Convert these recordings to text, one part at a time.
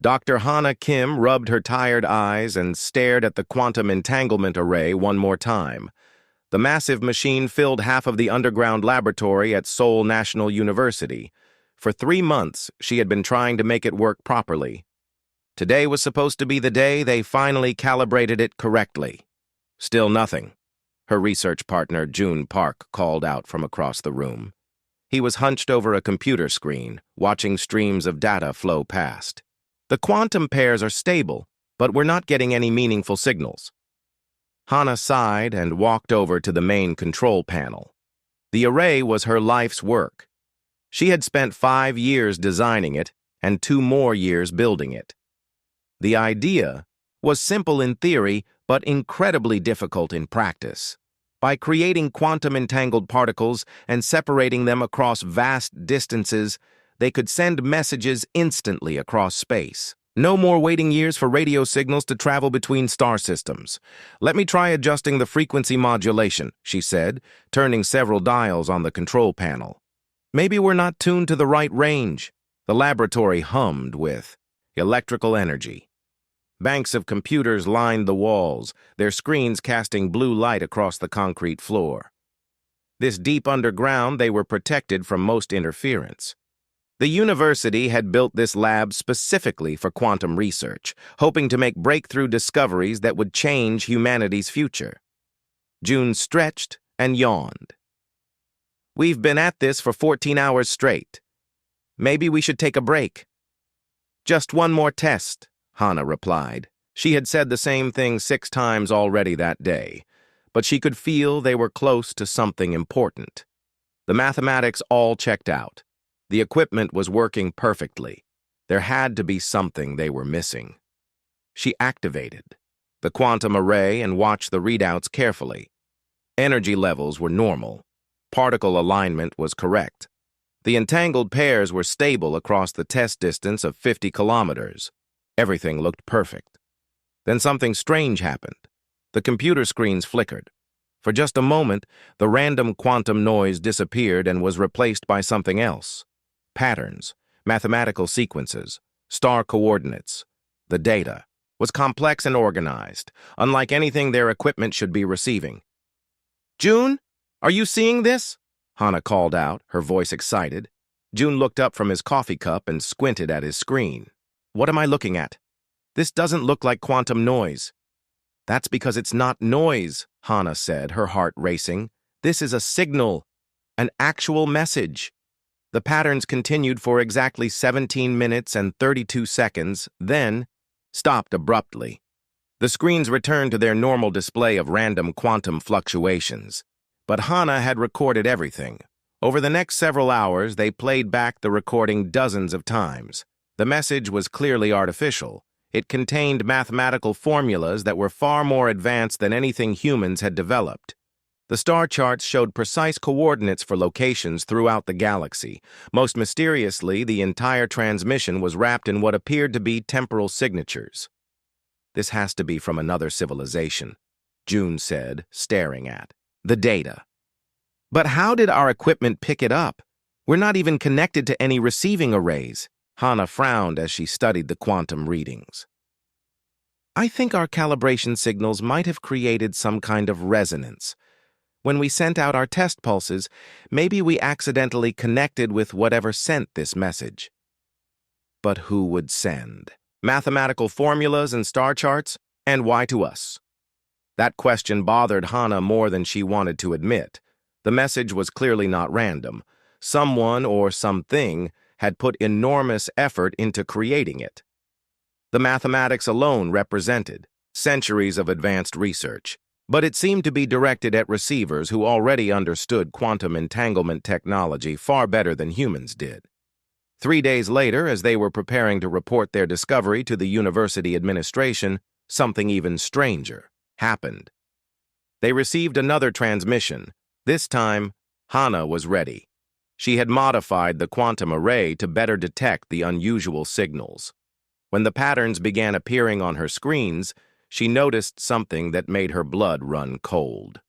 Dr. Hana Kim rubbed her tired eyes and stared at the quantum entanglement array one more time. The massive machine filled half of the underground laboratory at Seoul National University. For 3 months, she had been trying to make it work properly. Today was supposed to be the day they finally calibrated it correctly. Still nothing. Her research partner, June Park, called out from across the room. He was hunched over a computer screen, watching streams of data flow past. The quantum pairs are stable, but we're not getting any meaningful signals. Hana sighed and walked over to the main control panel. The array was her life's work. She had spent 5 years designing it and 2 more years building it. The idea was simple in theory, but incredibly difficult in practice. By creating quantum-entangled particles and separating them across vast distances, they could send messages instantly across space. No more waiting years for radio signals to travel between star systems. Let me try adjusting the frequency modulation, she said, turning several dials on the control panel. Maybe we're not tuned to the right range. The laboratory hummed with electrical energy. Banks of computers lined the walls, their screens casting blue light across the concrete floor. This deep underground, they were protected from most interference. The university had built this lab specifically for quantum research, hoping to make breakthrough discoveries that would change humanity's future. June stretched and yawned. We've been at this for 14 hours straight. Maybe we should take a break. Just one more test, Hana replied. She had said the same thing 6 times already that day, but she could feel they were close to something important. The mathematics all checked out. The equipment was working perfectly. There had to be something they were missing. She activated the quantum array and watched the readouts carefully. Energy levels were normal. Particle alignment was correct. The entangled pairs were stable across the test distance of 50 kilometers. Everything looked perfect. Then something strange happened. The computer screens flickered. For just a moment, the random quantum noise disappeared and was replaced by something else. Patterns, mathematical sequences, star coordinates. The data was complex and organized, unlike anything their equipment should be receiving. June, are you seeing this? Hana called out, her voice excited. June looked up from his coffee cup and squinted at his screen. What am I looking at? This doesn't look like quantum noise. That's because it's not noise, Hana said, her heart racing. This is a signal, an actual message. The patterns continued for exactly 17 minutes and 32 seconds, then stopped abruptly. The screens returned to their normal display of random quantum fluctuations. But Hana had recorded everything. Over the next several hours, they played back the recording dozens of times. The message was clearly artificial. It contained mathematical formulas that were far more advanced than anything humans had developed. The star charts showed precise coordinates for locations throughout the galaxy. Most mysteriously, the entire transmission was wrapped in what appeared to be temporal signatures. This has to be from another civilization, June said, staring at the data. But how did our equipment pick it up? We're not even connected to any receiving arrays. Hana frowned as she studied the quantum readings. I think our calibration signals might have created some kind of resonance. When we sent out our test pulses, maybe we accidentally connected with whatever sent this message. But who would send? Mathematical formulas and star charts? And why to us? That question bothered Hana more than she wanted to admit. The message was clearly not random. Someone or something had put enormous effort into creating it. The mathematics alone represented centuries of advanced research, but it seemed to be directed at receivers who already understood quantum entanglement technology far better than humans did. 3 days later, as they were preparing to report their discovery to the university administration, something even stranger happened. They received another transmission. This time, Hana was ready. She had modified the quantum array to better detect the unusual signals. When the patterns began appearing on her screens, she noticed something that made her blood run cold.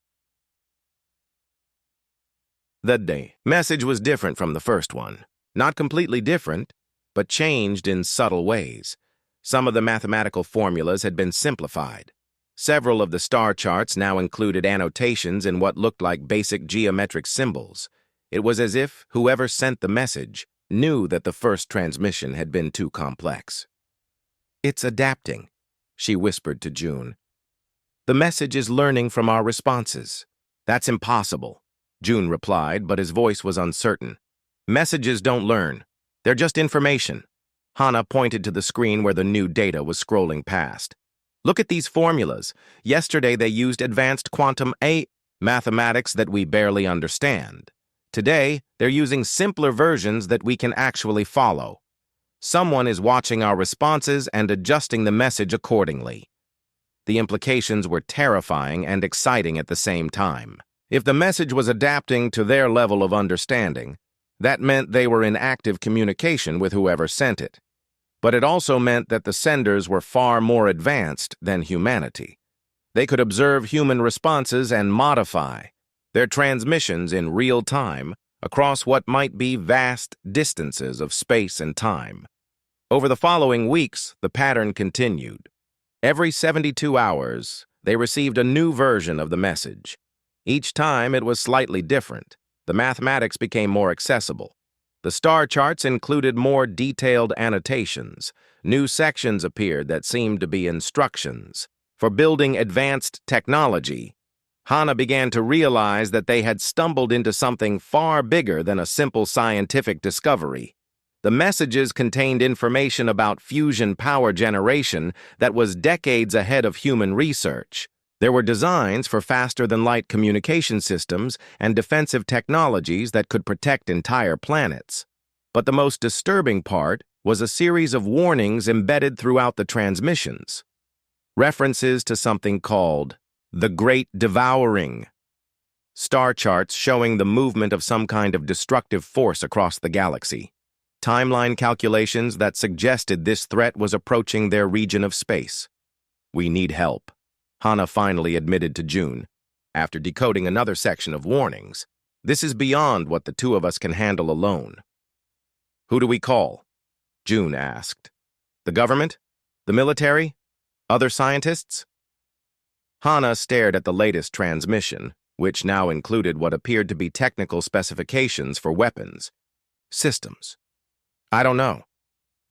The message was different from the first one. Not completely different, but changed in subtle ways. Some of the mathematical formulas had been simplified. Several of the star charts now included annotations in what looked like basic geometric symbols. It was as if whoever sent the message knew that the first transmission had been too complex. "It's adapting," she whispered to June. "The message is learning from our responses." "That's impossible," June replied, but his voice was uncertain. "Messages don't learn. They're just information." Hannah pointed to the screen where the new data was scrolling past. "Look at these formulas. Yesterday they used advanced quantum mathematics that we barely understand. Today, they're using simpler versions that we can actually follow. Someone is watching our responses and adjusting the message accordingly." The implications were terrifying and exciting at the same time. If the message was adapting to their level of understanding, that meant they were in active communication with whoever sent it. But it also meant that the senders were far more advanced than humanity. They could observe human responses and modify their transmissions in real time across what might be vast distances of space and time. Over the following weeks, the pattern continued. Every 72 hours, they received a new version of the message. Each time it was slightly different. The mathematics became more accessible. The star charts included more detailed annotations. New sections appeared that seemed to be instructions for building advanced technology. Hannah began to realize that they had stumbled into something far bigger than a simple scientific discovery. The messages contained information about fusion power generation that was decades ahead of human research. There were designs for faster-than-light communication systems and defensive technologies that could protect entire planets. But the most disturbing part was a series of warnings embedded throughout the transmissions. References to something called the Great Devouring. Star charts showing the movement of some kind of destructive force across the galaxy. Timeline calculations that suggested this threat was approaching their region of space. "We need help," Hannah finally admitted to June, after decoding another section of warnings. "This is beyond what the two of us can handle alone." "Who do we call?" June asked. "The government? The military? Other scientists?" Hannah stared at the latest transmission, which now included what appeared to be technical specifications for weapons systems. "I don't know.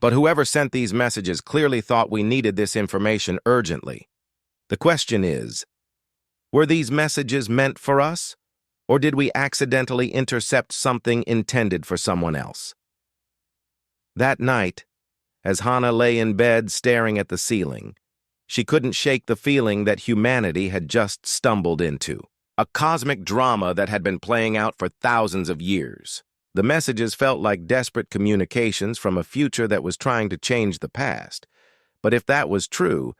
But whoever sent these messages clearly thought we needed this information urgently. The question is, were these messages meant for us, or did we accidentally intercept something intended for someone else?" That night, as Hannah lay in bed staring at the ceiling, she couldn't shake the feeling that humanity had just stumbled into a cosmic drama that had been playing out for thousands of years. The messages felt like desperate communications from a future that was trying to change the past. But if that was true,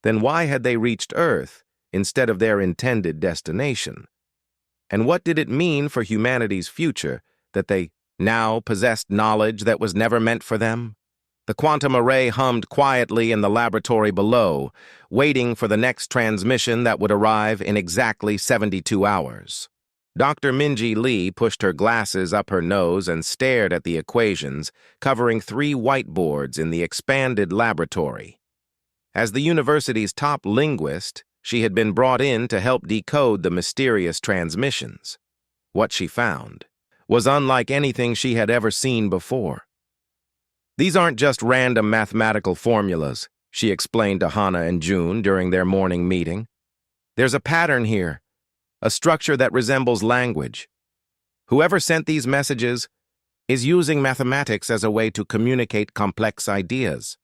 then why had they reached Earth instead of their intended destination? And what did it mean for humanity's future that they now possessed knowledge that was never meant for them? The quantum array hummed quietly in the laboratory below, waiting for the next transmission that would arrive in exactly 72 hours. Dr. Minji Lee pushed her glasses up her nose and stared at the equations covering 3 whiteboards in the expanded laboratory. As the university's top linguist, she had been brought in to help decode the mysterious transmissions. What she found was unlike anything she had ever seen before. "These aren't just random mathematical formulas," she explained to Hannah and June during their morning meeting. "There's a pattern here, a structure that resembles language. Whoever sent these messages is using mathematics as a way to communicate complex ideas."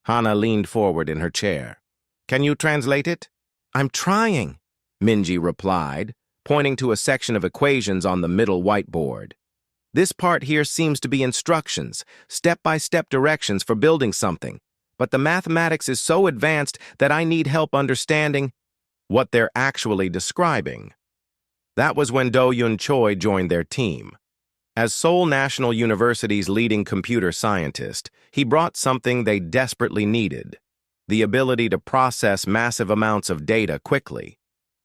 Hannah leaned forward in her chair. "Can you translate it?" "I'm trying," Minji replied, pointing to a section of equations on the middle whiteboard. "This part here seems to be instructions, step-by-step directions for building something, but the mathematics is so advanced that I need help understanding what they're actually describing." That was when Do-Yun Choi joined their team. As Seoul National University's leading computer scientist, he brought something they desperately needed: the ability to process massive amounts of data quickly.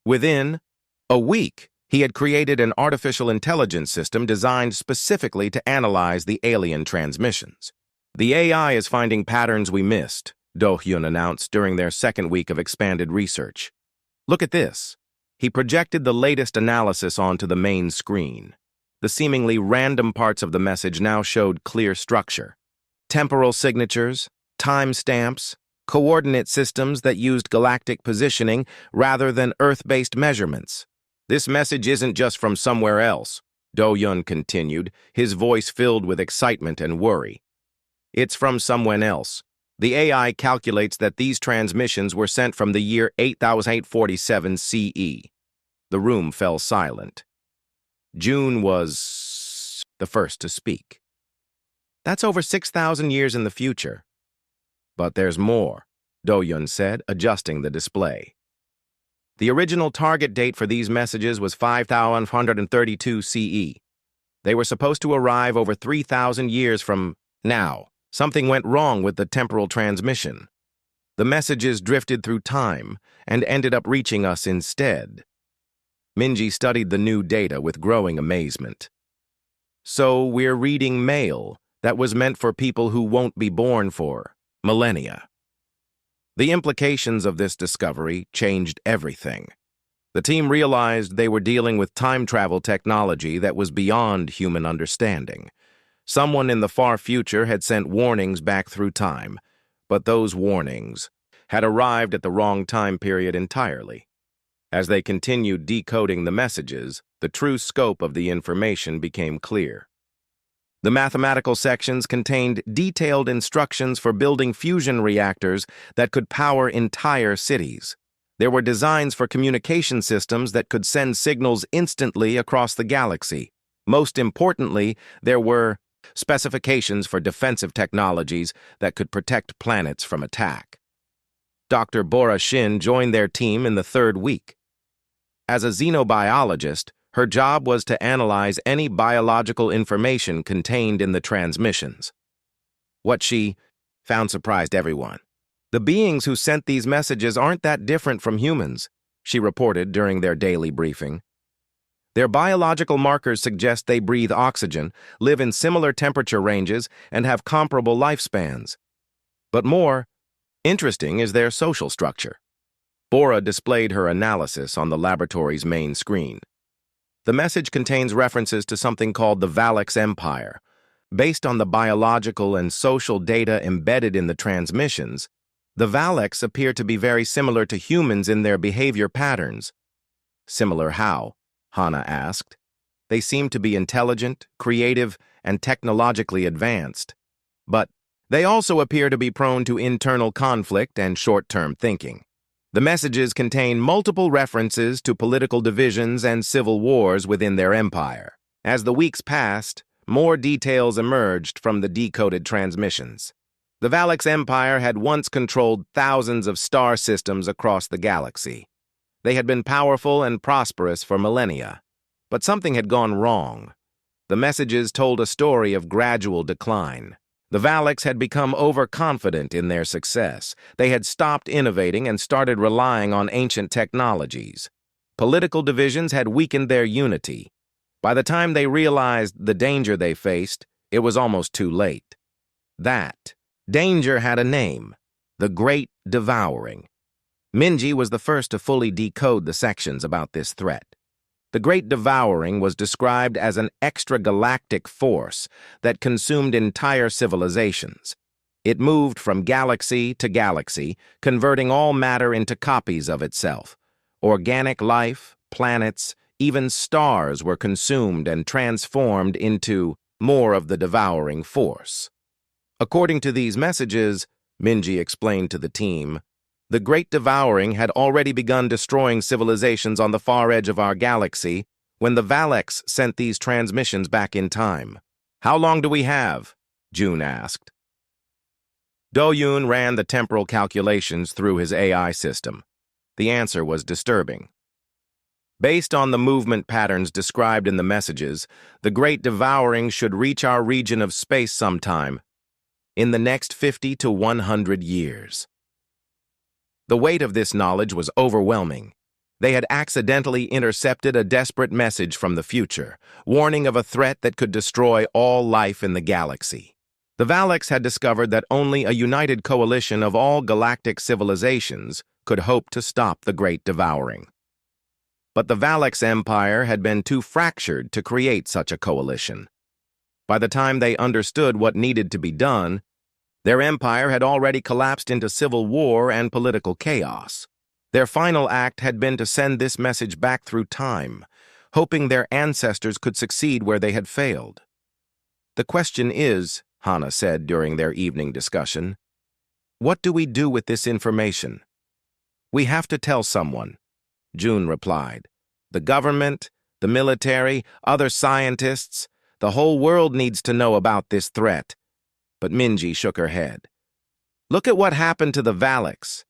Within a week, he had created an artificial intelligence system designed specifically to analyze the alien transmissions. "The AI is finding patterns we missed," Do-hyun announced during their second week of expanded research. Look at this. He projected the latest analysis onto the main screen. The seemingly random parts of the message now showed clear structure. Temporal signatures, timestamps, coordinate systems that used galactic positioning rather than Earth-based measurements. This message isn't just from somewhere else, Do-hyun continued, his voice filled with excitement and worry. It's from someone else. The AI calculates that these transmissions were sent from the year 8847 CE. The room fell silent. June was the first to speak. That's over 6,000 years in the future. But there's more, Do-hyun said, adjusting the display. The original target date for these messages was 5132 CE. They were supposed to arrive over 3,000 years from now. Something went wrong with the temporal transmission. The messages drifted through time and ended up reaching us instead. Minji studied the new data with growing amazement. So we're reading mail that was meant for people who won't be born for millennia. The implications of this discovery changed everything. The team realized they were dealing with time travel technology that was beyond human understanding. Someone in the far future had sent warnings back through time, but those warnings had arrived at the wrong time period entirely. As they continued decoding the messages, the true scope of the information became clear. The mathematical sections contained detailed instructions for building fusion reactors that could power entire cities. There were designs for communication systems that could send signals instantly across the galaxy. Most importantly, there were specifications for defensive technologies that could protect planets from attack. Dr. Bora Shin joined their team in the third week. As a xenobiologist, her job was to analyze any biological information contained in the transmissions. What she found surprised everyone. The beings who sent these messages aren't that different from humans, she reported during their daily briefing. Their biological markers suggest they breathe oxygen, live in similar temperature ranges, and have comparable lifespans. But more interesting is their social structure. Bora displayed her analysis on the laboratory's main screen. The message contains references to something called the Valix Empire. Based on the biological and social data embedded in the transmissions, the Valix appear to be very similar to humans in their behavior patterns. Similar how? Hana asked. They seem to be intelligent, creative, and technologically advanced. But they also appear to be prone to internal conflict and short-term thinking. The messages contain multiple references to political divisions and civil wars within their empire. As the weeks passed, more details emerged from the decoded transmissions. The Valix Empire had once controlled thousands of star systems across the galaxy. They had been powerful and prosperous for millennia. But something had gone wrong. The messages told a story of gradual decline. The Valix had become overconfident in their success. They had stopped innovating and started relying on ancient technologies. Political divisions had weakened their unity. By the time they realized the danger they faced, it was almost too late. That danger had a name: the Great Devouring. Minji was the first to fully decode the sections about this threat. The Great Devouring was described as an extragalactic force that consumed entire civilizations. It moved from galaxy to galaxy, converting all matter into copies of itself. Organic life, planets, even stars were consumed and transformed into more of the devouring force. According to these messages, Minji explained to the team, the Great Devouring had already begun destroying civilizations on the far edge of our galaxy when the Valix sent these transmissions back in time. How long do we have? June asked. Do-hyun ran the temporal calculations through his AI system. The answer was disturbing. Based on the movement patterns described in the messages, the Great Devouring should reach our region of space sometime in the next 50 to 100 years. The weight of this knowledge was overwhelming. They had accidentally intercepted a desperate message from the future, warning of a threat that could destroy all life in the galaxy. The Valaks had discovered that only a united coalition of all galactic civilizations could hope to stop the Great Devouring. But the Valaks Empire had been too fractured to create such a coalition. By the time they understood what needed to be done, their empire had already collapsed into civil war and political chaos. Their final act had been to send this message back through time, hoping their ancestors could succeed where they had failed. "The question is," Hannah said during their evening discussion, "what do we do with this information?" "We have to tell someone," June replied. "The government, the military, other scientists, the whole world needs to know about this threat." But Minji shook her head. "Look at what happened to the Valaks.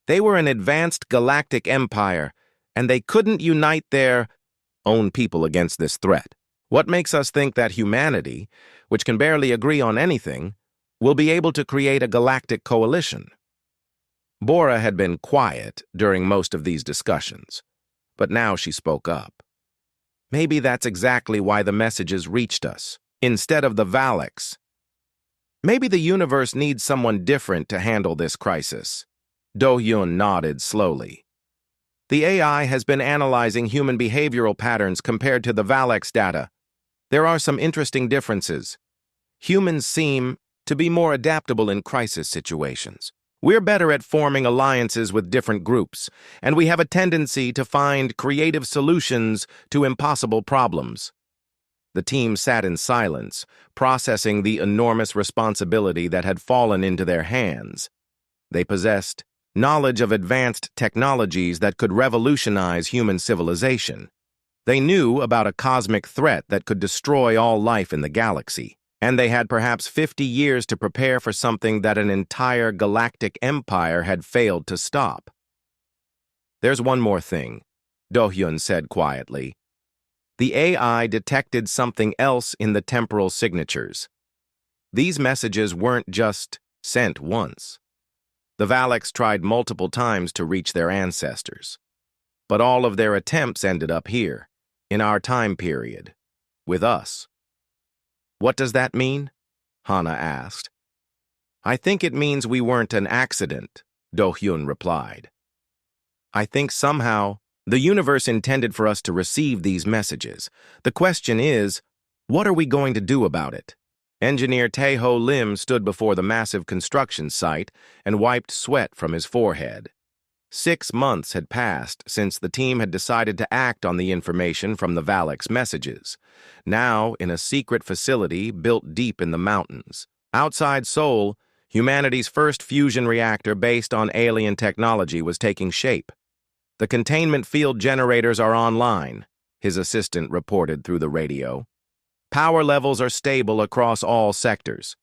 They were an advanced galactic empire, and they couldn't unite their own people against this threat. What makes us think that humanity, which can barely agree on anything, will be able to create a galactic coalition?" Bora had been quiet during most of these discussions, but now she spoke up. "Maybe that's exactly why the messages reached us, instead of the Valaks. Maybe the universe needs someone different to handle this crisis." Do-hyun nodded slowly. "The AI has been analyzing human behavioral patterns compared to the Valaks data. There are some interesting differences. Humans seem to be more adaptable in crisis situations. We're better at forming alliances with different groups, and we have a tendency to find creative solutions to impossible problems." The team sat in silence, processing the enormous responsibility that had fallen into their hands. They possessed knowledge of advanced technologies that could revolutionize human civilization. They knew about a cosmic threat that could destroy all life in the galaxy, and they had perhaps 50 years to prepare for something that an entire galactic empire had failed to stop. "There's one more thing," Do-hyun said quietly. "The AI detected something else in the temporal signatures. These messages weren't just sent once. The Valaks tried multiple times to reach their ancestors. But all of their attempts ended up here, in our time period, with us." "What does that mean?" Hannah asked. "I think it means we weren't an accident," Do-hyun replied. "I think somehow the universe intended for us to receive these messages. The question is, what are we going to do about it?" Engineer Tae-ho Lim stood before the massive construction site and wiped sweat from his forehead. 6 months had passed since the team had decided to act on the information from the Valaks messages, now in a secret facility built deep in the mountains. Outside Seoul, humanity's first fusion reactor based on alien technology was taking shape. "The containment field generators are online," his assistant reported through the radio. "Power levels are stable across all sectors."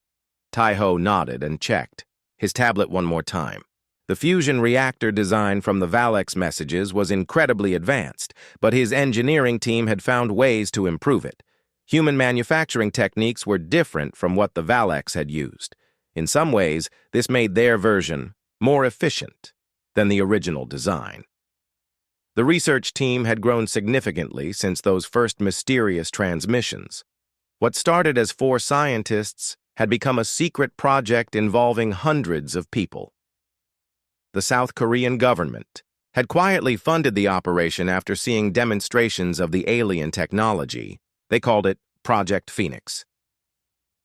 Tae-ho nodded and checked, his tablet one more time. The fusion reactor design from the Valaks messages was incredibly advanced, but his engineering team had found ways to improve it. Human manufacturing techniques were different from what the Valaks had used. In some ways, this made their version more efficient than the original design. The research team had grown significantly since those first mysterious transmissions. What started as 4 scientists had become a secret project involving hundreds of people. The South Korean government had quietly funded the operation after seeing demonstrations of the alien technology. They called it Project Phoenix.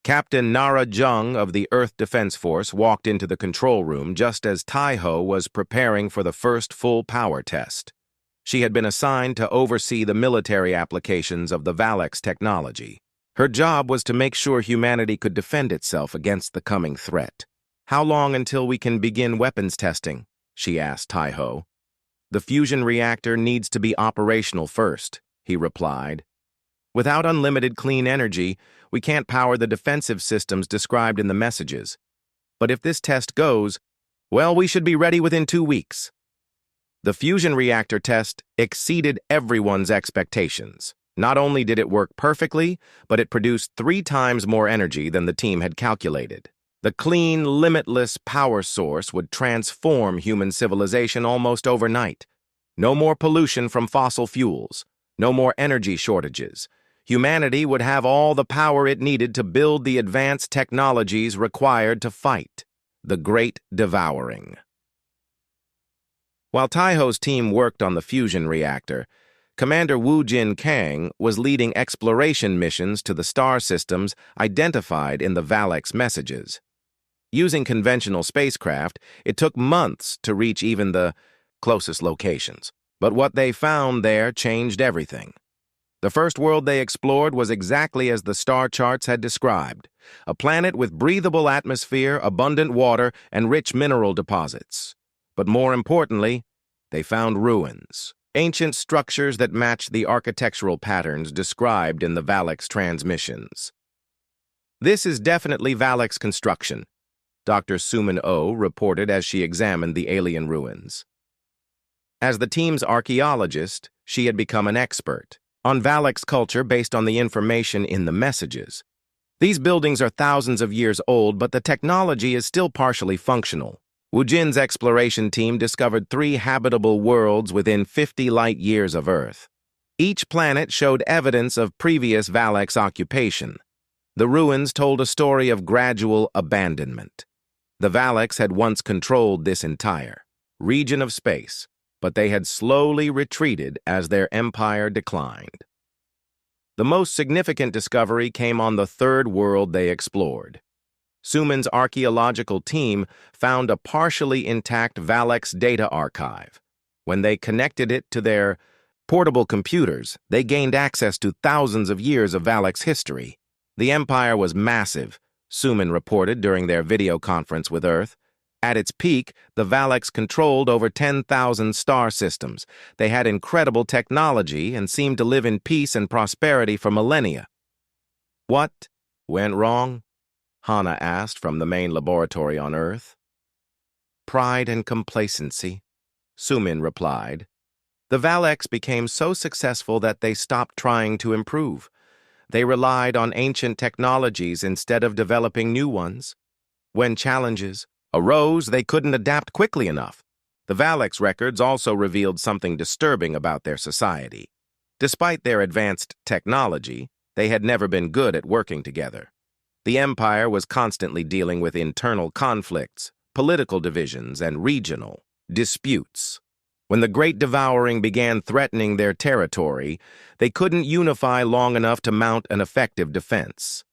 Captain Nara Jung of the Earth Defense Force walked into the control room just as Tae-ho was preparing for the first full power test. She had been assigned to oversee the military applications of the Valaks technology. Her job was to make sure humanity could defend itself against the coming threat. "How long until we can begin weapons testing?" she asked Tae-ho. "The fusion reactor needs to be operational first," he replied. "Without unlimited clean energy, we can't power the defensive systems described in the messages. But if this test goes, well, we should be ready within 2 weeks." The fusion reactor test exceeded everyone's expectations. Not only did it work perfectly, but it produced 3 times more energy than the team had calculated. The clean, limitless power source would transform human civilization almost overnight. No more pollution from fossil fuels. No more energy shortages. humanity would have all the power it needed to build the advanced technologies required to fight the Great Devouring. While Taiho's team worked on the fusion reactor, Commander Wu Jin Kang was leading exploration missions to the star systems identified in the Valek's messages. Using conventional spacecraft, it took months to reach even the closest locations. But what they found there changed everything. The first world they explored was exactly as the star charts had described, a planet with breathable atmosphere, abundant water, and rich mineral deposits. But more importantly, they found ruins, ancient structures that matched the architectural patterns described in the Valek's transmissions. "This is definitely Valek's construction," Dr. Suman Oh reported as she examined the alien ruins. As the team's archaeologist, she had become an expert on Valek's culture based on the information in the messages. These buildings are thousands of years old, but the technology is still partially functional. Wu Jin's exploration team discovered 3 habitable worlds within 50 light-years of Earth. Each planet showed evidence of previous Valek's occupation. The ruins told a story of gradual abandonment. The Valeks had once controlled this entire region of space, but they had slowly retreated as their empire declined. The most significant discovery came on the 3rd world they explored. Suman's archaeological team found a partially intact Valek's data archive. When they connected it to their portable computers, they gained access to thousands of years of Valek's history. The empire was massive, Suman reported during their video conference with Earth. At its peak, the Valeks controlled over 10,000 star systems. They had incredible technology and seemed to live in peace and prosperity for millennia. "What went wrong?" Hana asked from the main laboratory on Earth. "Pride and complacency," Suman replied. "The Valeks became so successful that they stopped trying to improve. They relied on ancient technologies instead of developing new ones. When challenges arose, they couldn't adapt quickly enough." The Valeks records also revealed something disturbing about their society. Despite their advanced technology, they had never been good at working together. The empire was constantly dealing with internal conflicts, political divisions, and regional disputes. When the Great Devouring began threatening their territory, they couldn't unify long enough to mount an effective defense.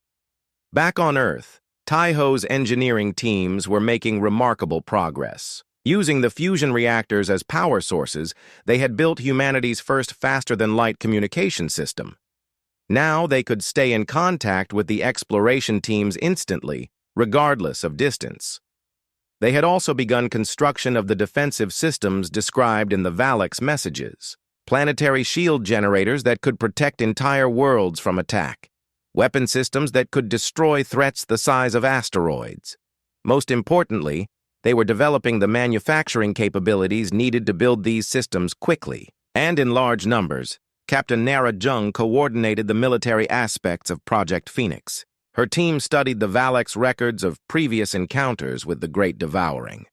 Back on Earth, Taiho's engineering teams were making remarkable progress. Using the fusion reactors as power sources, they had built humanity's first faster-than-light communication system. Now they could stay in contact with the exploration teams instantly, regardless of distance. They had also begun construction of the defensive systems described in the Valek's messages, planetary shield generators that could protect entire worlds from attack, weapon systems that could destroy threats the size of asteroids. Most importantly, they were developing the manufacturing capabilities needed to build these systems quickly and in large numbers. Captain Nara Jung coordinated the military aspects of Project Phoenix. Her team studied the Valek's records of previous encounters with the Great Devouring.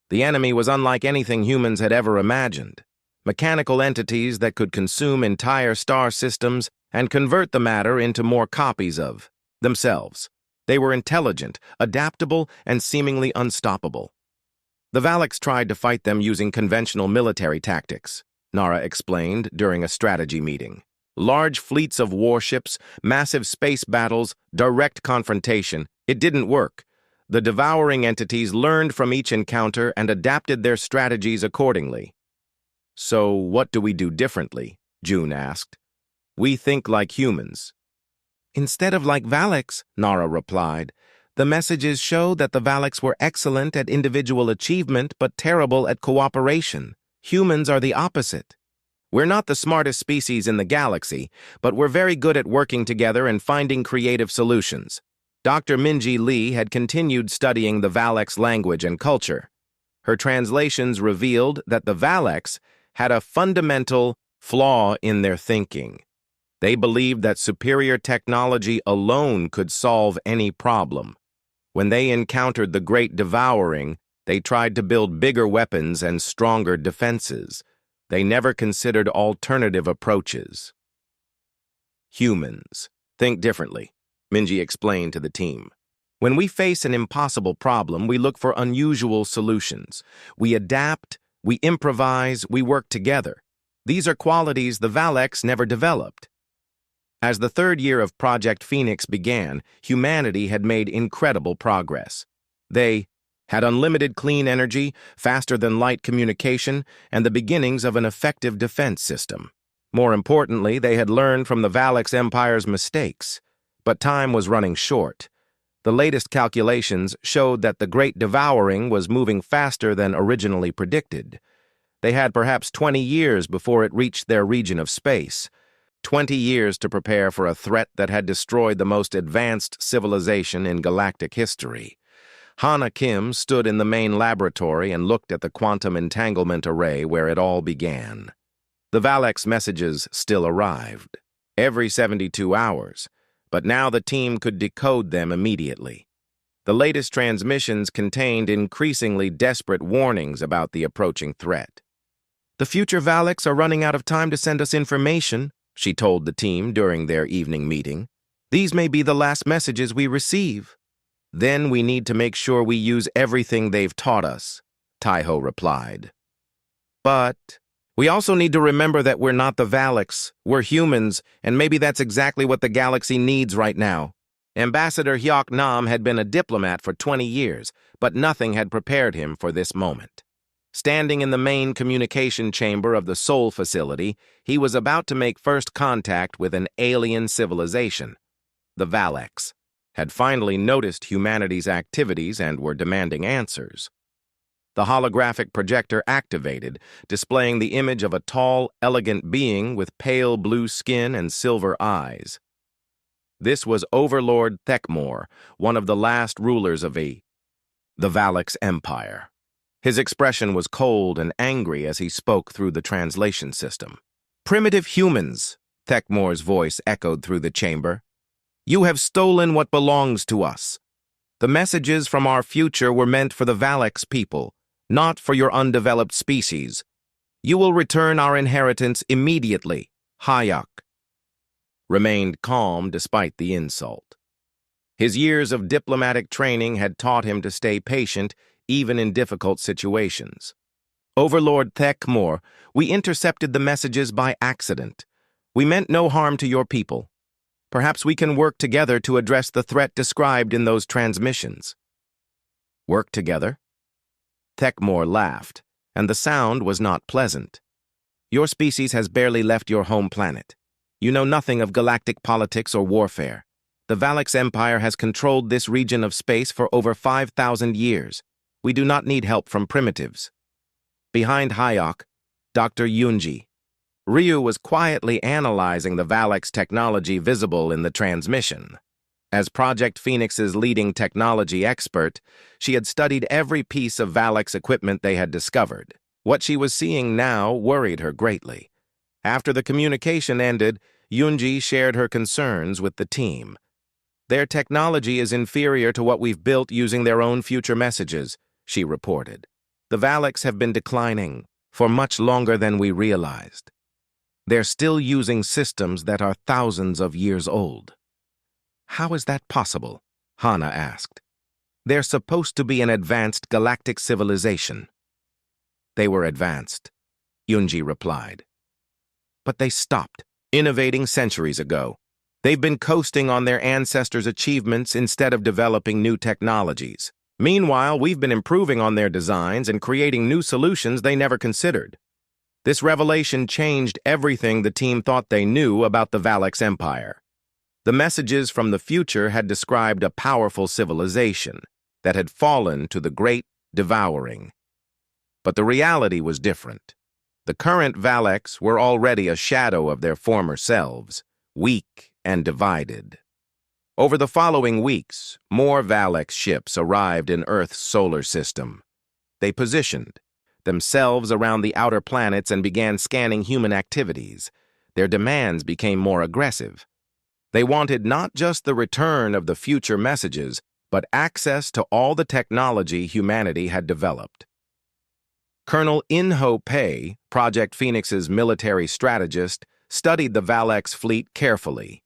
The enemy was unlike anything humans had ever imagined. Mechanical entities that could consume entire star systems and convert the matter into more copies of themselves. They were intelligent, adaptable, and seemingly unstoppable. The Valeks tried to fight them using conventional military tactics, Nara explained during a strategy meeting. Large fleets of warships, massive space battles, direct confrontation. It didn't work. The devouring entities learned from each encounter and adapted their strategies accordingly. "So what do we do differently?" June asked. "We think like humans." "Instead of like Valeks," Nara replied. "The messages show that the Valeks were excellent at individual achievement but terrible at cooperation. Humans are the opposite. We're not the smartest species in the galaxy, but we're very good at working together and finding creative solutions." Dr. Minji Lee had continued studying the Valeks language and culture. Her translations revealed that the Valeks had a fundamental flaw in their thinking. They believed that superior technology alone could solve any problem. When they encountered the Great Devouring, they tried to build bigger weapons and stronger defenses. They never considered alternative approaches. Humans. Think differently, Minji explained to the team. When we face an impossible problem, we look for unusual solutions. We adapt, we improvise, we work together. These are qualities the Valeks never developed. As the third year of Project Phoenix began, humanity had made incredible progress. They had unlimited clean energy, faster-than-light communication, and the beginnings of an effective defense system. More importantly, they had learned from the Valeks Empire's mistakes. But time was running short. The latest calculations showed that the Great Devouring was moving faster than originally predicted. They had perhaps 20 years before it reached their region of space. 20 years to prepare for a threat that had destroyed the most advanced civilization in galactic history. Hana Kim stood in the main laboratory and looked at the quantum entanglement array where it all began. The Valeks messages still arrived, every 72 hours, but now the team could decode them immediately. The latest transmissions contained increasingly desperate warnings about the approaching threat. "The future Valeks are running out of time to send us information," she told the team during their evening meeting. "These may be the last messages we receive." "Then we need to make sure we use everything they've taught us," Taiho replied. "But we also need to remember that we're not the Valeks, we're humans, and maybe that's exactly what the galaxy needs right now." Ambassador Hyok Nam had been a diplomat for 20 years, but nothing had prepared him for this moment. Standing in the main communication chamber of the Sol facility, he was about to make first contact with an alien civilization. The Valeks had finally noticed humanity's activities and were demanding answers. The holographic projector activated, displaying the image of a tall, elegant being with pale blue skin and silver eyes. This was Overlord Thekmor, one of the last rulers of the Valeks Empire. His expression was cold and angry as he spoke through the translation system. "Primitive humans," Thekmor's voice echoed through the chamber. "You have stolen what belongs to us. The messages from our future were meant for the Valeks people, not for your undeveloped species. You will return our inheritance immediately." Hayek remained calm despite the insult. His years of diplomatic training had taught him to stay patient even in difficult situations. "Overlord Thekmor, we intercepted the messages by accident. We meant no harm to your people. Perhaps we can work together to address the threat described in those transmissions." "Work together?" Thekmor laughed, and the sound was not pleasant. "Your species has barely left your home planet. You know nothing of galactic politics or warfare. The Valeks Empire has controlled this region of space for over 5,000 years. We do not need help from primitives." Behind Hayek, Dr. Yunji. Ryu was quietly analyzing the Valeks technology visible in the transmission. As Project Phoenix's leading technology expert, she had studied every piece of Valeks equipment they had discovered. What she was seeing now worried her greatly. After the communication ended, Yunji shared her concerns with the team. "Their technology is inferior to what we've built using their own future messages," she reported. "The Valeks have been declining for much longer than we realized. They're still using systems that are thousands of years old." "How is that possible?" Hana asked. "They're supposed to be an advanced galactic civilization." "They were advanced," Yunji replied. "But they stopped innovating centuries ago. They've been coasting on their ancestors' achievements instead of developing new technologies. Meanwhile, we've been improving on their designs and creating new solutions they never considered." This revelation changed everything the team thought they knew about the Valeks Empire. The messages from the future had described a powerful civilization that had fallen to the Great Devouring. But the reality was different. The current Valeks were already a shadow of their former selves, weak and divided. Over the following weeks, more Valeks ships arrived in Earth's solar system. They positioned themselves around the outer planets and began scanning human activities. Their demands became more aggressive. They wanted not just the return of the future messages, but access to all the technology humanity had developed. Colonel In-Ho Pei, Project Phoenix's military strategist, studied the Valeks fleet carefully.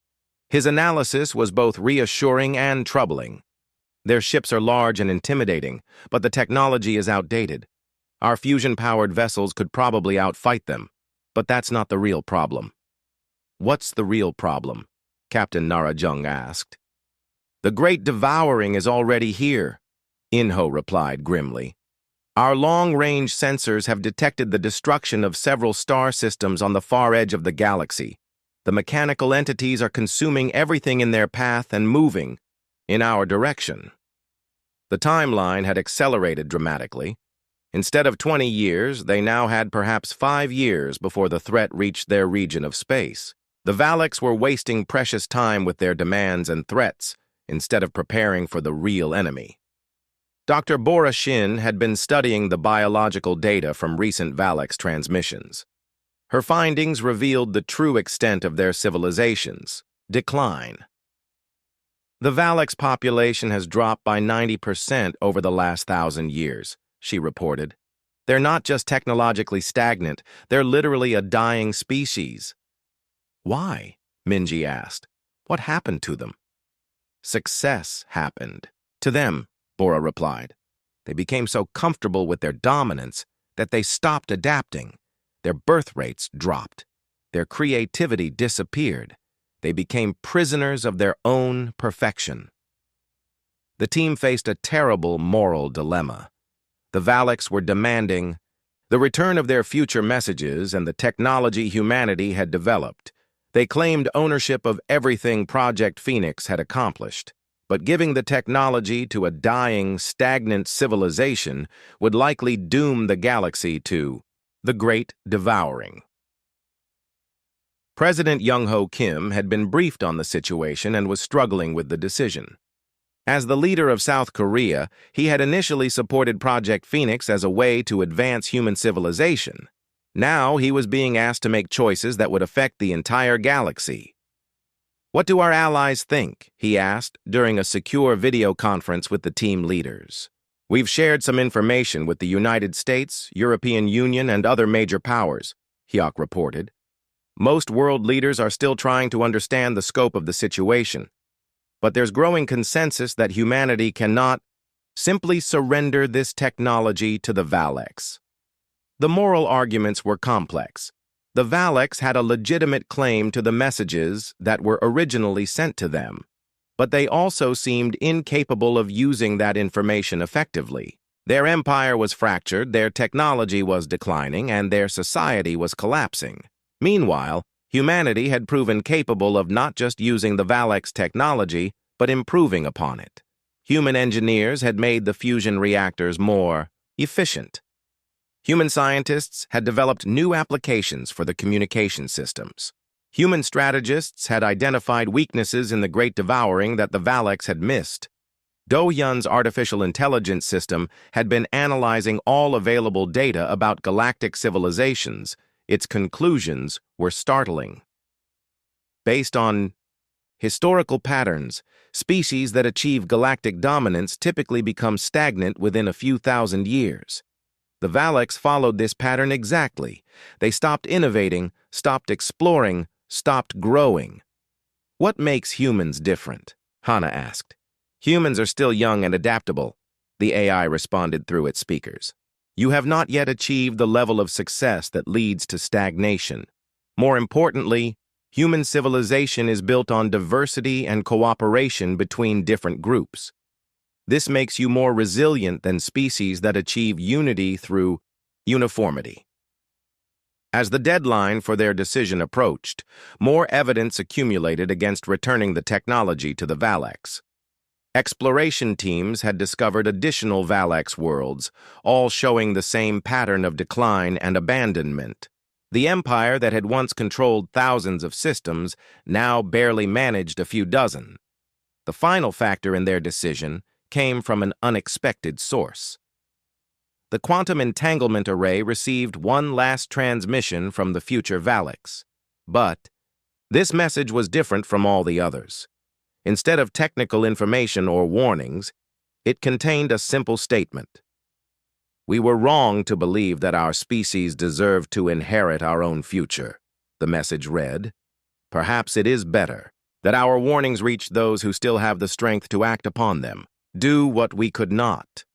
His analysis was both reassuring and troubling. Their ships are large and intimidating, but the technology is outdated. Our fusion-powered vessels could probably outfight them, but that's not the real problem. What's the real problem? Captain Narajung asked. The Great Devouring is already here, Inho replied grimly. Our long-range sensors have detected the destruction of several star systems on the far edge of the galaxy. The mechanical entities are consuming everything in their path and moving in our direction. The timeline had accelerated dramatically. Instead of 20 years, they now had perhaps 5 years before the threat reached their region of space. The Valaks were wasting precious time with their demands and threats instead of preparing for the real enemy. Dr. Bora Shin had been studying the biological data from recent Valaks transmissions. Her findings revealed the true extent of their civilization's decline. The Valaks population has dropped by 90% over the last 1,000 years, she reported. They're not just technologically stagnant, they're literally a dying species. Why? Minji asked. What happened to them? Success happened. To them, Bora replied. They became so comfortable with their dominance that they stopped adapting. Their birth rates dropped. Their creativity disappeared. They became prisoners of their own perfection. The team faced a terrible moral dilemma. The Valaks were demanding the return of their future messages and the technology humanity had developed. They claimed ownership of everything Project Phoenix had accomplished, but giving the technology to a dying, stagnant civilization would likely doom the galaxy to the Great Devouring. President Young-ho Kim had been briefed on the situation and was struggling with the decision. As the leader of South Korea, he had initially supported Project Phoenix as a way to advance human civilization. Now he was being asked to make choices that would affect the entire galaxy. What do our allies think? He asked during a secure video conference with the team leaders. We've shared some information with the United States, European Union, and other major powers, Hyok reported. Most world leaders are still trying to understand the scope of the situation, but there's growing consensus that humanity cannot simply surrender this technology to the Valaks. The moral arguments were complex. The Valaks had a legitimate claim to the messages that were originally sent to them, but they also seemed incapable of using that information effectively. Their empire was fractured, their technology was declining, and their society was collapsing. Meanwhile, humanity had proven capable of not just using the Valaks technology, but improving upon it. Human engineers had made the fusion reactors more efficient. Human scientists had developed new applications for the communication systems. Human strategists had identified weaknesses in the Great Devouring that the Valaks had missed. Do-Hyun's artificial intelligence system had been analyzing all available data about galactic civilizations. Its conclusions were startling. Based on historical patterns, species that achieve galactic dominance typically become stagnant within a few thousand years. The Valaks followed this pattern exactly. They stopped innovating, stopped exploring, stopped growing. What makes humans different? Hana asked. Humans are still young and adaptable, the AI responded through its speakers. You have not yet achieved the level of success that leads to stagnation. More importantly, human civilization is built on diversity and cooperation between different groups. This makes you more resilient than species that achieve unity through uniformity. As the deadline for their decision approached, more evidence accumulated against returning the technology to the Valaks. Exploration teams had discovered additional Valaks worlds, all showing the same pattern of decline and abandonment. The empire that had once controlled thousands of systems now barely managed a few dozen. The final factor in their decision came from an unexpected source. The quantum entanglement array received one last transmission from the future Valaks. But this message was different from all the others. Instead of technical information or warnings, it contained a simple statement. We were wrong to believe that our species deserved to inherit our own future, the message read. Perhaps it is better that our warnings reached those who still have the strength to act upon them. Do what we could not.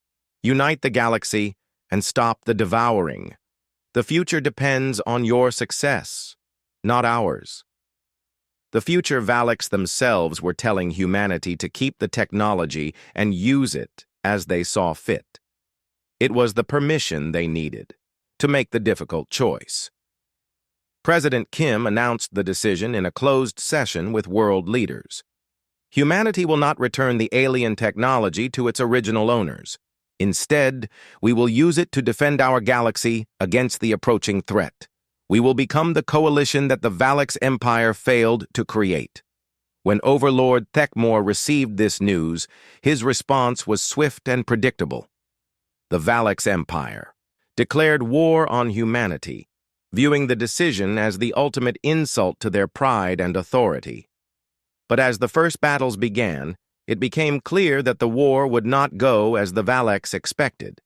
Unite the galaxy and stop the devouring. The future depends on your success, not ours. The future Valaks themselves were telling humanity to keep the technology and use it as they saw fit. It was the permission they needed to make the difficult choice. President Kim announced the decision in a closed session with world leaders. Humanity will not return the alien technology to its original owners. Instead, we will use it to defend our galaxy against the approaching threat. We will become the coalition that the Valaks Empire failed to create. When Overlord Thekmor received this news, his response was swift and predictable. The Valaks Empire declared war on humanity, viewing the decision as the ultimate insult to their pride and authority. But as the first battles began, it became clear that the war would not go as the Valaks expected.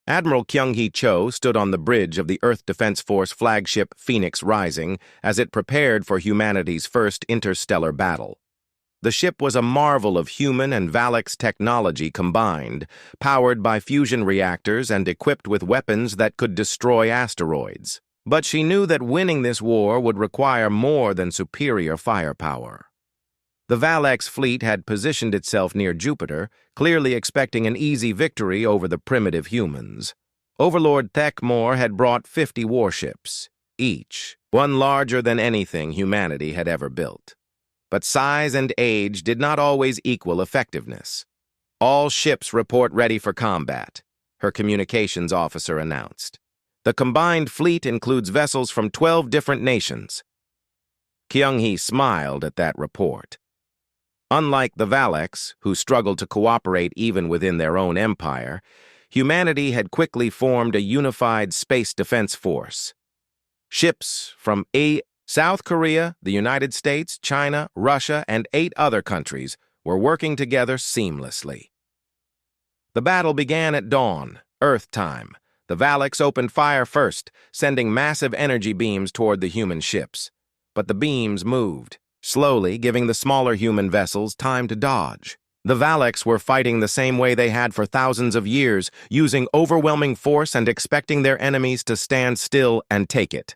Admiral Kyung-hee Cho stood on the bridge of the Earth Defense Force flagship Phoenix Rising as it prepared for humanity's first interstellar battle. The ship was a marvel of human and Valaks technology combined, powered by fusion reactors and equipped with weapons that could destroy asteroids. But she knew that winning this war would require more than superior firepower. The Valaks fleet had positioned itself near Jupiter, clearly expecting an easy victory over the primitive humans. Overlord Thekmor had brought 50 warships, each one larger than anything humanity had ever built. But size and age did not always equal effectiveness. "All ships report ready for combat," her communications officer announced. "The combined fleet includes vessels from 12 different nations." Kyung-hee smiled at that report. Unlike the Valaks, who struggled to cooperate even within their own empire, humanity had quickly formed a unified space defense force. Ships from South Korea, the United States, China, Russia, and 8 other countries were working together seamlessly. The battle began at dawn, Earth time. The Valaks opened fire first, sending massive energy beams toward the human ships. But the beams moved, slowly giving the smaller human vessels time to dodge. The Valaks were fighting the same way they had for thousands of years, using overwhelming force and expecting their enemies to stand still and take it.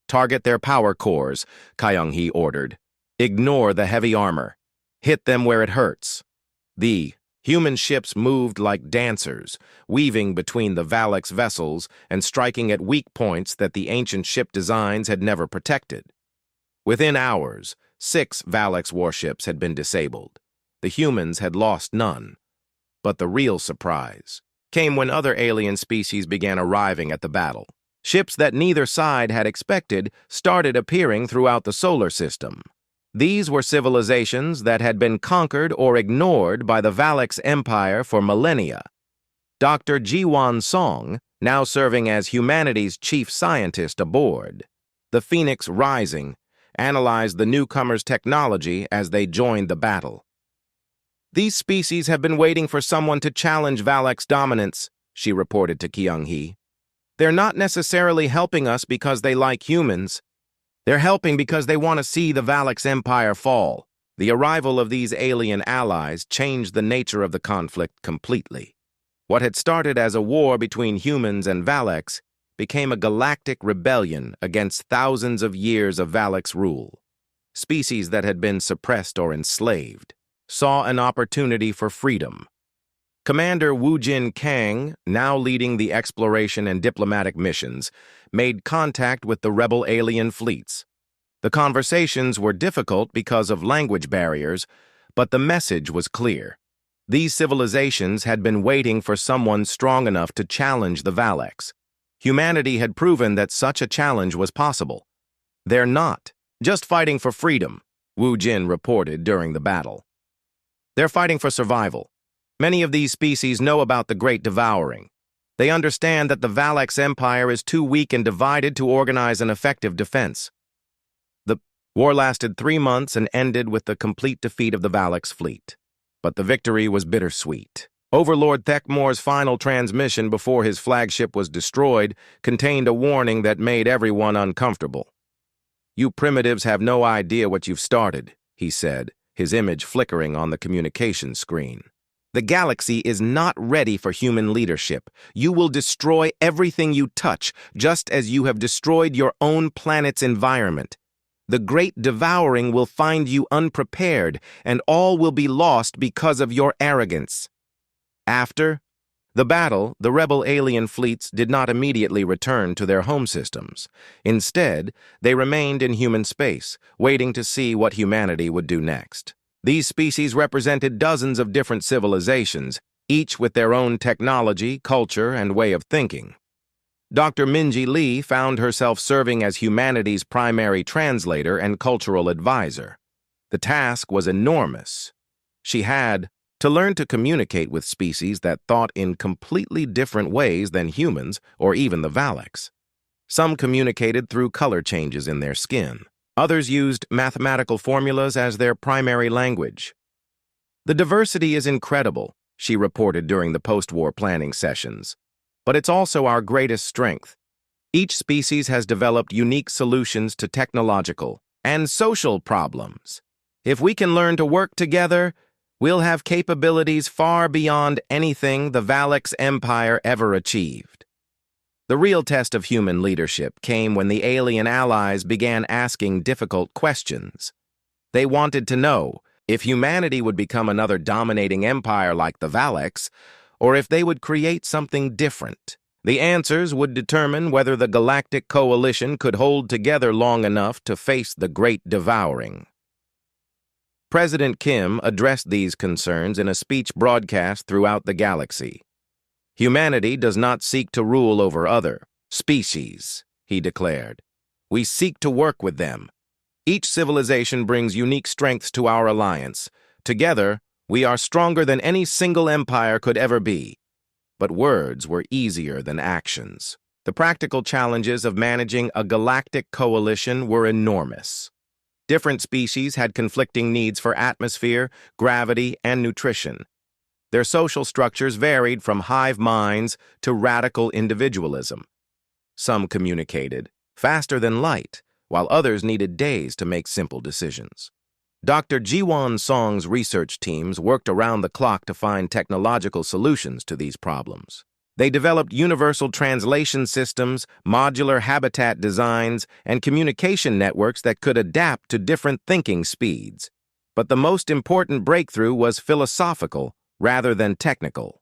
"Target their power cores," Kyung-hee ordered. "Ignore the heavy armor. Hit them where it hurts." The human ships moved like dancers, weaving between the Valaks vessels and striking at weak points that the ancient ship designs had never protected. Within hours, 6 Valaks warships had been disabled. The humans had lost none. But the real surprise came when other alien species began arriving at the battle. Ships that neither side had expected started appearing throughout the solar system. These were civilizations that had been conquered or ignored by the Valaks Empire for millennia. Dr. Ji-won Song, now serving as humanity's chief scientist aboard, the Phoenix Rising, analyzed the newcomers' technology as they joined the battle. "These species have been waiting for someone to challenge Valaks' dominance," she reported to Kyung-hee. "They're not necessarily helping us because they like humans. They're helping because they want to see the Valaks Empire fall." The arrival of these alien allies changed the nature of the conflict completely. What had started as a war between humans and Valaks became a galactic rebellion against thousands of years of Valaks rule. Species that had been suppressed or enslaved saw an opportunity for freedom. Commander Woo-jin Kang, now leading the exploration and diplomatic missions, made contact with the rebel alien fleets. The conversations were difficult because of language barriers, but the message was clear. These civilizations had been waiting for someone strong enough to challenge the Valaks. Humanity had proven that such a challenge was possible. "They're not just fighting for freedom," Woo-jin reported during the battle. "They're fighting for survival. Many of these species know about the Great Devouring. They understand that the Valaks Empire is too weak and divided to organize an effective defense." The war lasted 3 months and ended with the complete defeat of the Valaks fleet. But the victory was bittersweet. Overlord Thekmor's final transmission before his flagship was destroyed contained a warning that made everyone uncomfortable. "You primitives have no idea what you've started. he said, his image flickering on the communication screen. The galaxy is not ready for human leadership. You will destroy everything you touch, just as you have destroyed your own planet's environment. The great devouring will find you unprepared, and all will be lost because of your arrogance. After the battle, the rebel alien fleets did not immediately return to their home systems. Instead, they remained in human space, waiting to see what humanity would do next. These species represented dozens of different civilizations, each with their own technology, culture, and way of thinking. Dr. Minji Lee found herself serving as humanity's primary translator and cultural advisor. The task was enormous. She had to learn to communicate with species that thought in completely different ways than humans or even the Valaks. Some communicated through color changes in their skin. Others used mathematical formulas as their primary language. The diversity is incredible, she reported during the post-war planning sessions. But it's also our greatest strength. Each species has developed unique solutions to technological and social problems. If we can learn to work together, we'll have capabilities far beyond anything the Valaks Empire ever achieved. The real test of human leadership came when the alien allies began asking difficult questions. They wanted to know if humanity would become another dominating empire like the Valaks, or if they would create something different. The answers would determine whether the Galactic Coalition could hold together long enough to face the Great Devouring. President Kim addressed these concerns in a speech broadcast throughout the galaxy. Humanity does not seek to rule over other species, he declared. We seek to work with them. Each civilization brings unique strengths to our alliance. Together, we are stronger than any single empire could ever be. But words were easier than actions. The practical challenges of managing a galactic coalition were enormous. Different species had conflicting needs for atmosphere, gravity, and nutrition. Their social structures varied from hive minds to radical individualism. Some communicated faster than light, while others needed days to make simple decisions. Dr. Jiwon Song's research teams worked around the clock to find technological solutions to these problems. They developed universal translation systems, modular habitat designs, and communication networks that could adapt to different thinking speeds. But the most important breakthrough was philosophical rather than technical.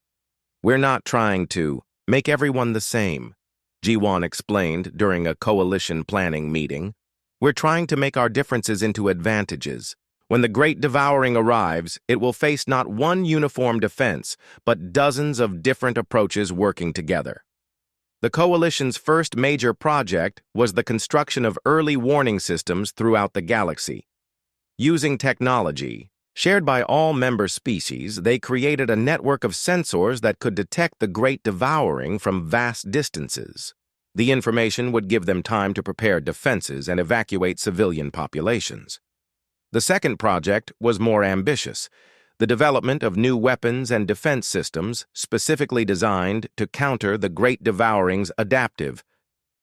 We're not trying to make everyone the same, Jiwon explained during a coalition planning meeting. We're trying to make our differences into advantages. When the Great Devouring arrives, it will face not one uniform defense, but dozens of different approaches working together. The coalition's first major project was the construction of early warning systems throughout the galaxy. Using technology shared by all member species, they created a network of sensors that could detect the Great Devouring from vast distances. The information would give them time to prepare defenses and evacuate civilian populations. The second project was more ambitious, the development of new weapons and defense systems specifically designed to counter the Great Devouring's adaptive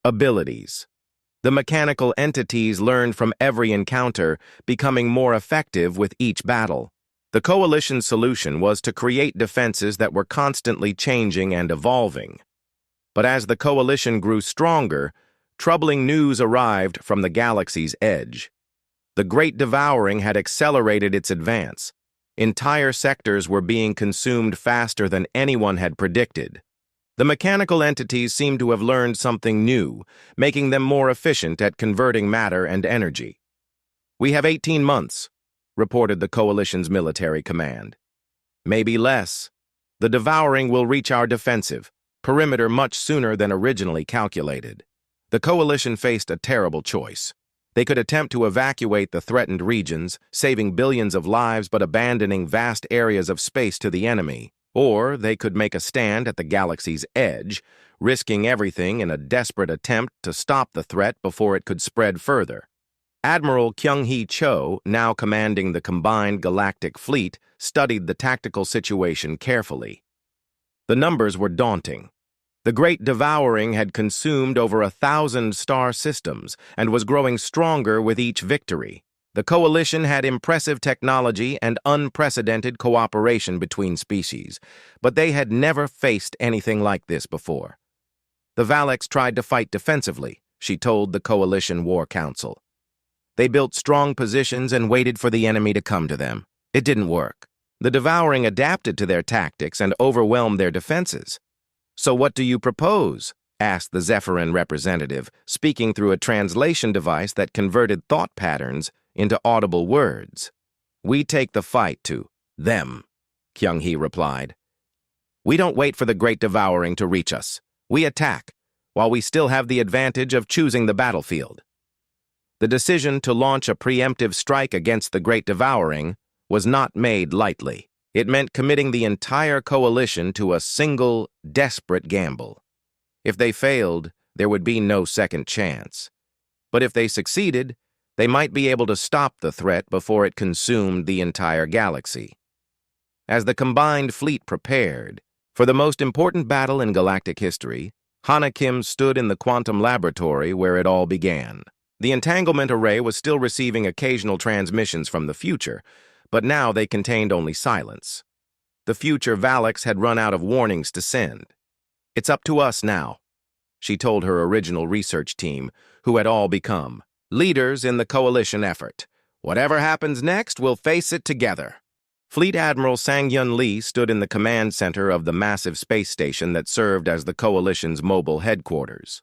abilities. The mechanical entities learned from every encounter, becoming more effective with each battle. The coalition's solution was to create defenses that were constantly changing and evolving. But as the coalition grew stronger, troubling news arrived from the galaxy's edge. The Great Devouring had accelerated its advance. Entire sectors were being consumed faster than anyone had predicted. The mechanical entities seemed to have learned something new, making them more efficient at converting matter and energy. We have 18 months, reported the coalition's military command. Maybe less. The Devouring will reach our defensive perimeter much sooner than originally calculated. The coalition faced a terrible choice. They could attempt to evacuate the threatened regions, saving billions of lives but abandoning vast areas of space to the enemy. Or they could make a stand at the galaxy's edge, risking everything in a desperate attempt to stop the threat before it could spread further. Admiral Kyung-hee Cho, now commanding the combined galactic fleet, studied the tactical situation carefully. The numbers were daunting. The Great Devouring had consumed over 1,000 star systems and was growing stronger with each victory. The coalition had impressive technology and unprecedented cooperation between species, but they had never faced anything like this before. The Valaks tried to fight defensively, she told the Coalition War Council. They built strong positions and waited for the enemy to come to them. It didn't work. The Devouring adapted to their tactics and overwhelmed their defenses. "So what do you propose?" asked the Zephyrin representative, speaking through a translation device that converted thought patterns into audible words. "We take the fight to them," Kyung-hee replied. "We don't wait for the Great Devouring to reach us. We attack, while we still have the advantage of choosing the battlefield." The decision to launch a preemptive strike against the Great Devouring was not made lightly. It meant committing the entire coalition to a single, desperate gamble. If they failed, there would be no second chance. But if they succeeded, they might be able to stop the threat before it consumed the entire galaxy. As the combined fleet prepared for the most important battle in galactic history, Hana Kim stood in the quantum laboratory where it all began. The entanglement array was still receiving occasional transmissions from the future, but now they contained only silence. The future Valaks had run out of warnings to send. "It's up to us now," she told her original research team, who had all become leaders in the coalition effort. "Whatever happens next, we'll face it together." Fleet Admiral Sang-Yun Lee stood in the command center of the massive space station that served as the coalition's mobile headquarters.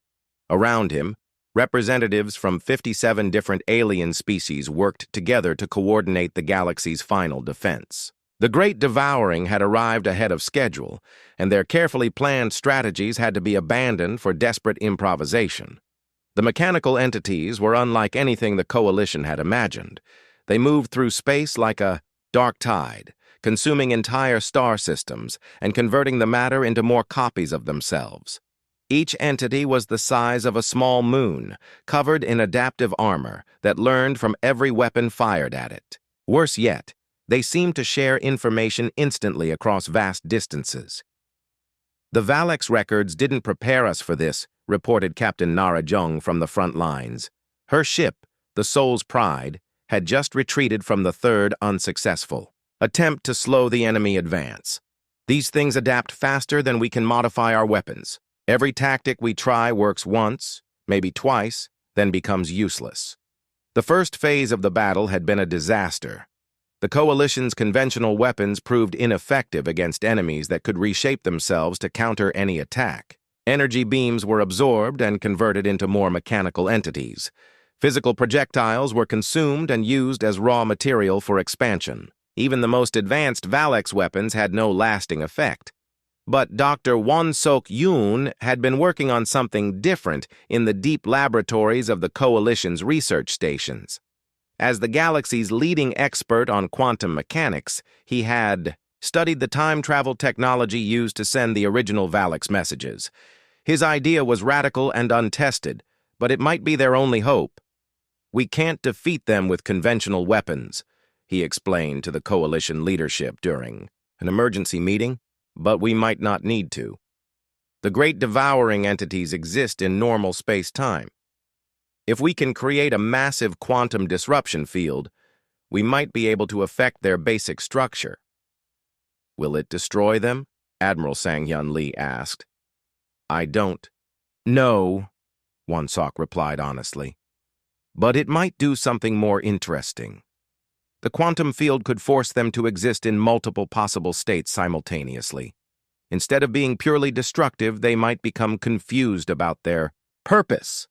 Around him, representatives from 57 different alien species worked together to coordinate the galaxy's final defense. The Great Devouring had arrived ahead of schedule, and their carefully planned strategies had to be abandoned for desperate improvisation. The mechanical entities were unlike anything the coalition had imagined. They moved through space like a dark tide, consuming entire star systems and converting the matter into more copies of themselves. Each entity was the size of a small moon, covered in adaptive armor that learned from every weapon fired at it. Worse yet, they seemed to share information instantly across vast distances. "The Valaks records didn't prepare us for this," reported Captain Nara Jung from the front lines. Her ship, the Soul's Pride, had just retreated from the third unsuccessful attempt to slow the enemy advance. "These things adapt faster than we can modify our weapons. Every tactic we try works once, maybe twice, then becomes useless." The first phase of the battle had been a disaster. The coalition's conventional weapons proved ineffective against enemies that could reshape themselves to counter any attack. Energy beams were absorbed and converted into more mechanical entities. Physical projectiles were consumed and used as raw material for expansion. Even the most advanced Valaks weapons had no lasting effect. But Dr. Won-Sok Yoon had been working on something different in the deep laboratories of the Coalition's research stations. As the galaxy's leading expert on quantum mechanics, he had studied the time travel technology used to send the original Valaks messages. His idea was radical and untested, but it might be their only hope. "We can't defeat them with conventional weapons," he explained to the Coalition leadership during an emergency meeting, "but we might not need to. The Great Devouring entities exist in normal space-time. If we can create a massive quantum disruption field, we might be able to affect their basic structure." "Will it destroy them?" Admiral Sang-Hyun Lee asked. "I don't know," Won-Sok replied honestly. "But it might do something more interesting. The quantum field could force them to exist in multiple possible states simultaneously. Instead of being purely destructive, they might become confused about their purpose."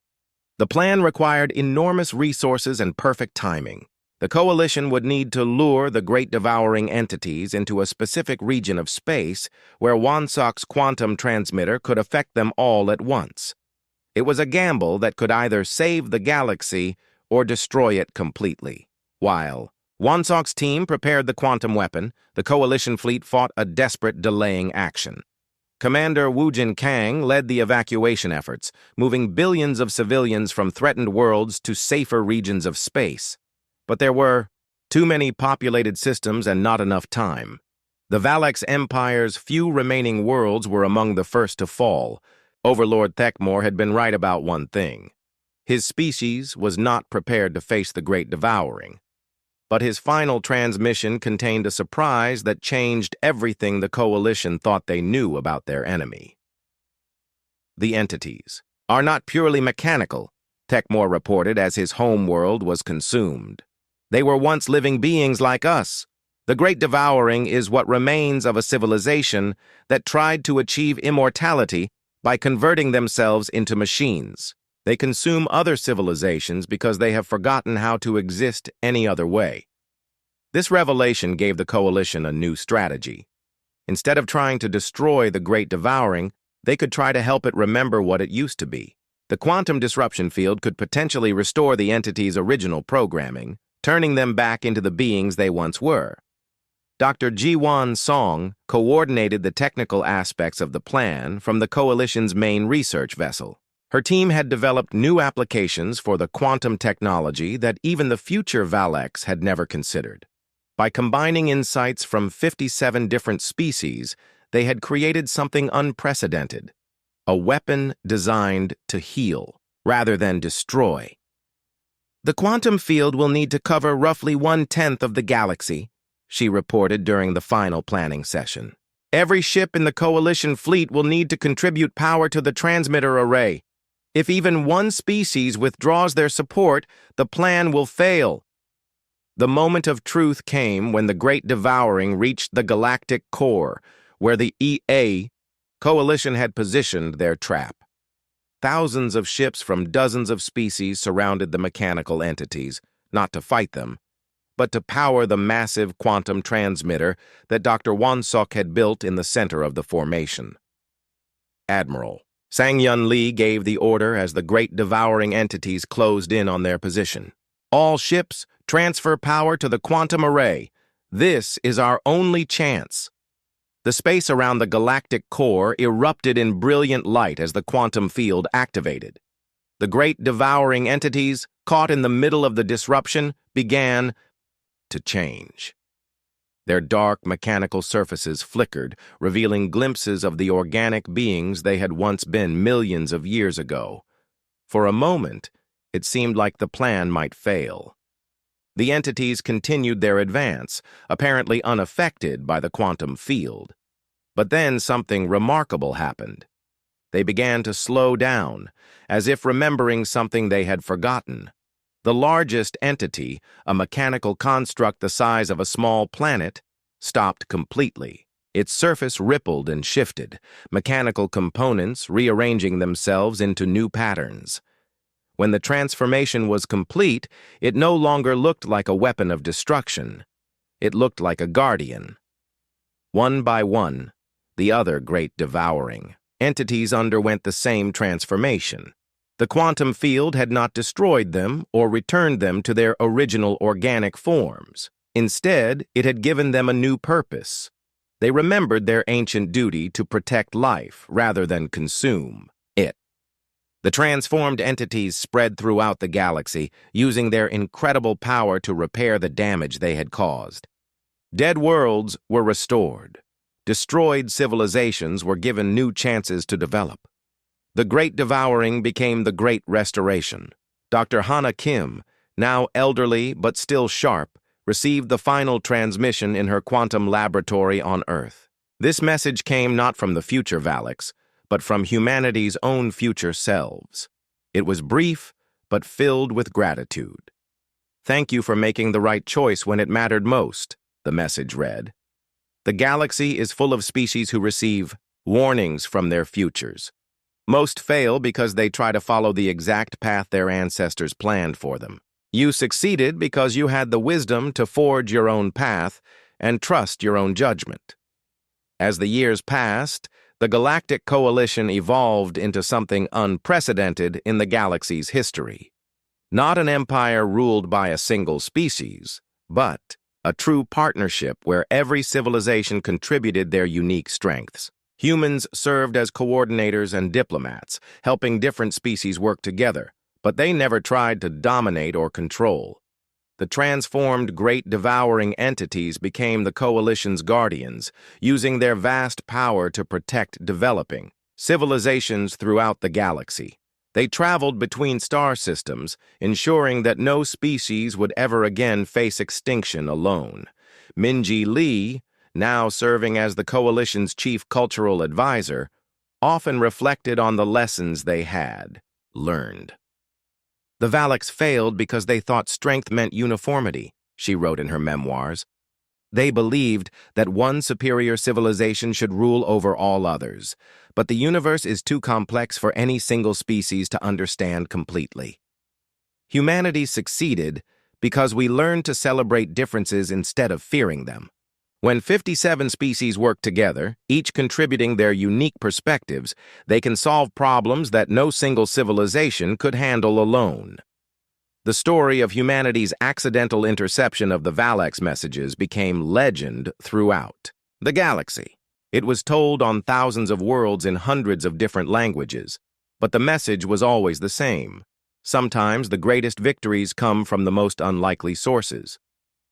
The plan required enormous resources and perfect timing. The Coalition would need to lure the Great Devouring entities into a specific region of space where Won-Sok's quantum transmitter could affect them all at once. It was a gamble that could either save the galaxy or destroy it completely. While Won-Sok's team prepared the quantum weapon, the Coalition fleet fought a desperate delaying action. Commander Woojin Kang led the evacuation efforts, moving billions of civilians from threatened worlds to safer regions of space. But there were too many populated systems and not enough time. The Valaks Empire's few remaining worlds were among the first to fall. Overlord Thekmor had been right about one thing. His species was not prepared to face the Great Devouring. But his final transmission contained a surprise that changed everything the Coalition thought they knew about their enemy. The entities are not purely mechanical, Techmore reported as his homeworld was consumed. They were once living beings like us. The Great Devouring is what remains of a civilization that tried to achieve immortality by converting themselves into machines. They consume other civilizations because they have forgotten how to exist any other way. This revelation gave the Coalition a new strategy. Instead of trying to destroy the Great Devouring, they could try to help it remember what it used to be. The quantum disruption field could potentially restore the entity's original programming, turning them back into the beings they once were. Dr. Ji-Won Song coordinated the technical aspects of the plan from the Coalition's main research vessel. Her team had developed new applications for the quantum technology that even the future Valeks had never considered. By combining insights from 57 different species, they had created something unprecedented, a weapon designed to heal rather than destroy. The quantum field will need to cover roughly 1/10 of the galaxy, she reported during the final planning session. Every ship in the Coalition fleet will need to contribute power to the transmitter array. If even one species withdraws their support, the plan will fail. The moment of truth came when the Great Devouring reached the galactic core, where the EA Coalition had positioned their trap. Thousands of ships from dozens of species surrounded the mechanical entities, not to fight them, but to power the massive quantum transmitter that Dr. Won-Sok had built in the center of the formation. Admiral Sang-Yun Lee gave the order as the Great Devouring entities closed in on their position. All ships, transfer power to the quantum array. This is our only chance. The space around the galactic core erupted in brilliant light as the quantum field activated. The Great Devouring entities, caught in the middle of the disruption, began to change. Their dark mechanical surfaces flickered, revealing glimpses of the organic beings they had once been millions of years ago. For a moment, it seemed like the plan might fail. The entities continued their advance, apparently unaffected by the quantum field. But then something remarkable happened. They began to slow down, as if remembering something they had forgotten. The largest entity, a mechanical construct the size of a small planet, stopped completely. Its surface rippled and shifted, mechanical components rearranging themselves into new patterns. When the transformation was complete, it no longer looked like a weapon of destruction. It looked like a guardian. One by one, the other Great Devouring entities underwent the same transformation. The quantum field had not destroyed them or returned them to their original organic forms. Instead, it had given them a new purpose. They remembered their ancient duty to protect life rather than consume it. The transformed entities spread throughout the galaxy, using their incredible power to repair the damage they had caused. Dead worlds were restored. Destroyed civilizations were given new chances to develop. The Great Devouring became the Great Restoration. Dr. Hana Kim, now elderly but still sharp, received the final transmission in her quantum laboratory on Earth. This message came not from the future Valeks, but from humanity's own future selves. It was brief, but filled with gratitude. "Thank you for making the right choice when it mattered most," the message read. The galaxy is full of species who receive warnings from their futures. Most fail because they try to follow the exact path their ancestors planned for them. You succeeded because you had the wisdom to forge your own path and trust your own judgment. As the years passed, the Galactic Coalition evolved into something unprecedented in the galaxy's history. Not an empire ruled by a single species, but a true partnership where every civilization contributed their unique strengths. Humans served as coordinators and diplomats, helping different species work together, but they never tried to dominate or control. The transformed Great Devouring entities became the Coalition's guardians, using their vast power to protect developing civilizations throughout the galaxy. They traveled between star systems, ensuring that no species would ever again face extinction alone. Minji Lee, now serving as the coalition's chief cultural advisor, often reflected on the lessons they had learned. The Valaks failed because they thought strength meant uniformity, she wrote in her memoirs. They believed that one superior civilization should rule over all others, but the universe is too complex for any single species to understand completely. Humanity succeeded because we learned to celebrate differences instead of fearing them. When 57 species work together, each contributing their unique perspectives, they can solve problems that no single civilization could handle alone. The story of humanity's accidental interception of the Valaks messages became legend throughout the galaxy. It was told on thousands of worlds in hundreds of different languages, but the message was always the same. Sometimes the greatest victories come from the most unlikely sources.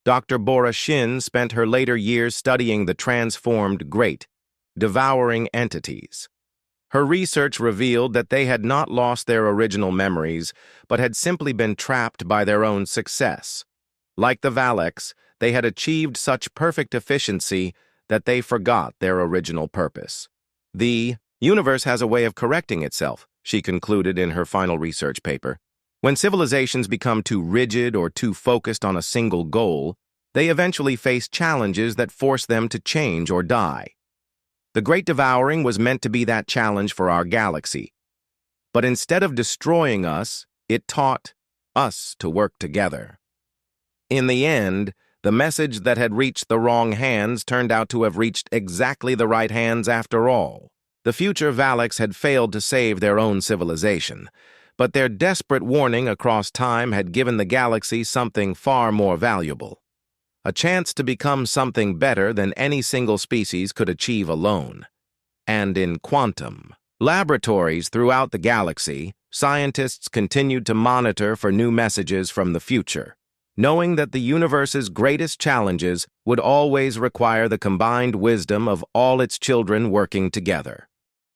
Dr. Bora Shin spent her later years studying the transformed great, devouring entities. Her research revealed that they had not lost their original memories, but had simply been trapped by their own success. Like the Valaks, they had achieved such perfect efficiency that they forgot their original purpose. The universe has a way of correcting itself, she concluded in her final research paper. When civilizations become too rigid or too focused on a single goal, they eventually face challenges that force them to change or die. The Great Devouring was meant to be that challenge for our galaxy. But instead of destroying us, it taught us to work together. In the end, the message that had reached the wrong hands turned out to have reached exactly the right hands after all. The future Valaks had failed to save their own civilization, but their desperate warning across time had given the galaxy something far more valuable. A chance to become something better than any single species could achieve alone. And in quantum laboratories throughout the galaxy, scientists continued to monitor for new messages from the future, knowing that the universe's greatest challenges would always require the combined wisdom of all its children working together.